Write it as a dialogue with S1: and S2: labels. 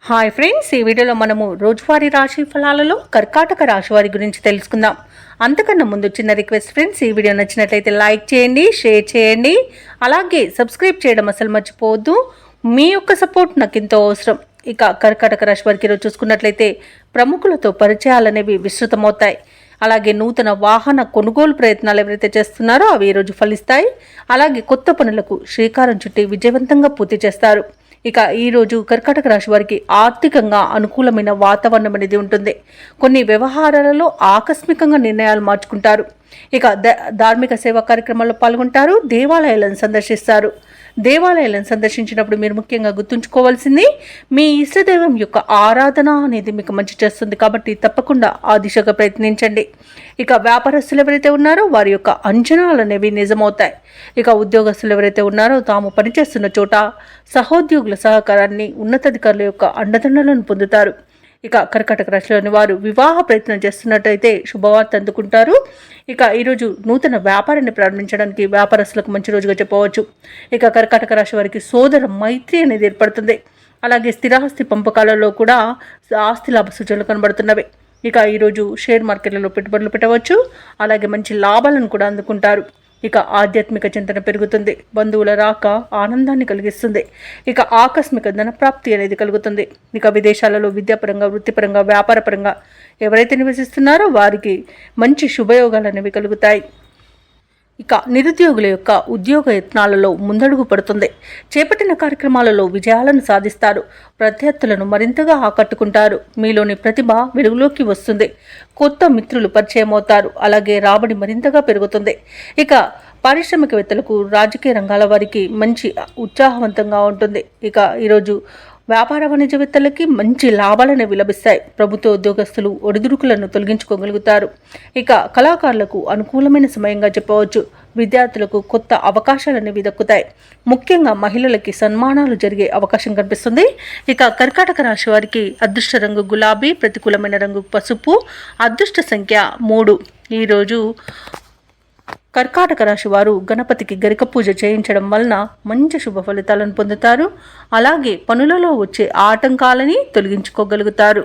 S1: Hi friends, ఈ వీడియోలో మనము రోజువారీ రాశి ఫలాలలో కర్కాటక రాశి వారి గురించి తెలుసుకుందాం. అంతకన్నా ముందు చిన్న రిక్వెస్ట్ ఫ్రెండ్స్, ఈ వీడియో నచ్చినట్లయితే లైక్ చేయండి, షేర్ చేయండి, అలాగే సబ్స్క్రైబ్ చేయడం అసలు మర్చిపోవద్దు. మీ యొక్క సపోర్ట్ నాకు ఎంతో అవసరం. ఇక కర్కాటక రాశి వారికి ఈరోజు చూసుకున్నట్లయితే ప్రముఖులతో పరిచయాలనేవి విస్తృతమవుతాయి. అలాగే నూతన వాహన కొనుగోలు ప్రయత్నాలు ఎవరైతే చేస్తున్నారో అవి ఈరోజు ఫలిస్తాయి. అలాగే కొత్త పనులకు శ్రీకారం చుట్టి విజయవంతంగా పూర్తి చేస్తారు. ఇక ఈరోజు కర్కాటక రాశి వారికి ఆర్థికంగా అనుకూలమైన వాతావరణం అనేది ఉంటుంది. కొన్ని వ్యవహారాలలో ఆకస్మికంగా నిర్ణయాలు మార్చుకుంటారు. ఇక ధార్మిక సేవా కార్యక్రమాల్లో పాల్గొంటారు. దేవాలయాలను సందర్శిస్తారు. దేవాలయాలను సందర్శించినప్పుడు మీరు ముఖ్యంగా గుర్తుంచుకోవాల్సింది మీ ఇష్టదైవం యొక్క ఆరాధన అనేది మీకు మంచి చేస్తుంది. కాబట్టి తప్పకుండా ఆ దిశగా ప్రయత్నించండి. ఇక వ్యాపారస్తులు ఎవరైతే ఉన్నారో వారి యొక్క అంచనాలు అనేవి నిజమవుతాయి. ఇక ఉద్యోగస్తులు ఎవరైతే ఉన్నారో తాము పనిచేస్తున్న చోట సహోద్యోగుల సహకారాన్ని, ఉన్నతాధికారుల యొక్క అండదండలను పొందుతారు. ఇక కర్కాటక రాశిలోని వారు వివాహ ప్రయత్నం చేస్తున్నట్టయితే శుభవార్త అందుకుంటారు. ఇక ఈరోజు నూతన వ్యాపారాన్ని ప్రారంభించడానికి వ్యాపారస్తులకు మంచి రోజుగా చెప్పవచ్చు. ఇక కర్కాటక రాశి వారికి సోదర మైత్రి అనేది ఏర్పడుతుంది. అలాగే స్థిరాస్తి పంపకాలలో కూడా ఆస్తి లాభ సూచనలు కనబడుతున్నవి. ఇక ఈరోజు షేర్ మార్కెట్లలో పెట్టుబడులు పెట్టవచ్చు. అలాగే మంచి లాభాలను కూడా అందుకుంటారు. ఇక ఆధ్యాత్మిక చింతన పెరుగుతుంది. బంధువుల రాక ఆనందాన్ని కలిగిస్తుంది. ఇక ఆకస్మిక ధనప్రాప్తి అనేది కలుగుతుంది. ఇక విదేశాలలో విద్యాపరంగా, వృత్తిపరంగా, వ్యాపారపరంగా ఎవరైతే నివసిస్తున్నారో వారికి మంచి శుభయోగాలు అనేవి కలుగుతాయి. ఇక నిరుద్యోగుల యొక్క ఉద్యోగ యత్నాలలో ముందడుగు పడుతుంది. చేపట్టిన కార్యక్రమాలలో విజయాలను సాధిస్తారు. ప్రత్యర్థులను మరింతగా ఆకట్టుకుంటారు. మీలోని ప్రతిభ వెలుగులోకి వస్తుంది. కొత్త మిత్రులు పరిచయం అవుతారు. అలాగే రాబడి మరింతగా పెరుగుతుంది. ఇక పారిశ్రామికవేత్తలకు, రాజకీయ రంగాల వారికి మంచి ఉత్సాహవంతంగా ఉంటుంది. ఇక ఈరోజు వ్యాపార వాణిజ్యవేత్తలకి మంచి లాభాలను విలభిస్తాయి. ప్రభుత్వ ఉద్యోగస్తులు ఒడిదుడుకులను తొలగించుకోగలుగుతారు. ఇక కళాకారులకు అనుకూలమైన సమయంగా చెప్పవచ్చు. విద్యార్థులకు కొత్త అవకాశాలనేవి దక్కుతాయి. ముఖ్యంగా మహిళలకి సన్మానాలు జరిగే అవకాశం కనిపిస్తుంది. ఇక కర్కాటక రాశి వారికి అదృష్ట రంగు గులాబీ, ప్రతికూలమైన రంగు పసుపు, అదృష్ట సంఖ్య 3. ఈరోజు కర్కాటక రాశి వారు గణపతికి గరిక పూజ చేయించడం వలన మంచి శుభ ఫలితాలను పొందుతారు. అలాగే పనులలో వచ్చే ఆటంకాలని తొలగించుకోగలుగుతారు.